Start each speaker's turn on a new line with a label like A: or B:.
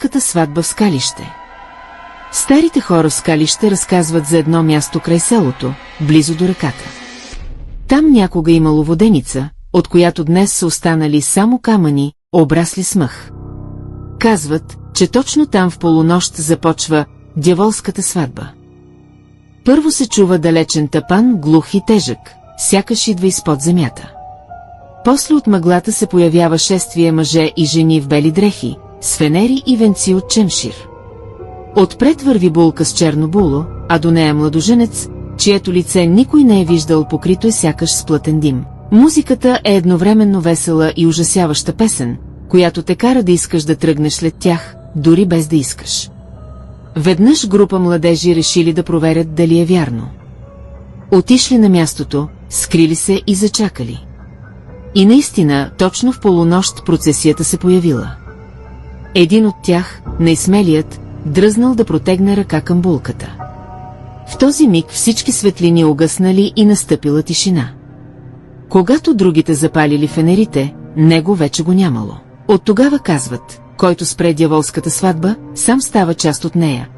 A: Дяволската сватба в Скалище. Старите хора в Скалище разказват за едно място край селото, близо до реката. Там някога имало воденица, от която днес са останали само камъни, обрасли с мъх. Казват, че точно там в полунощ започва дяволската сватба. Първо се чува далечен тапан, глух и тежък, сякаш идва изпод земята. После от мъглата се появява шествие мъже и жени в бели дрехи, с фенери и венци от чемшир. Отпред върви булка с черно було, а до нея младоженец, чието лице никой не е виждал, покрито е сякаш с плътен дим. Музиката е едновременно весела и ужасяваща песен, която те кара да искаш да тръгнеш след тях, дори без да искаш. Веднъж група младежи решили да проверят дали е вярно. Отишли на мястото, скрили се и зачакали. И наистина, точно в полунощ процесията се появила. Един от тях, най-смелият, дръзнал да протегне ръка към булката. В този миг всички светлини угаснали и настъпила тишина. Когато другите запалили фенерите, него вече го нямало. От тогава казват, който спре дяволската сватба, сам става част от нея.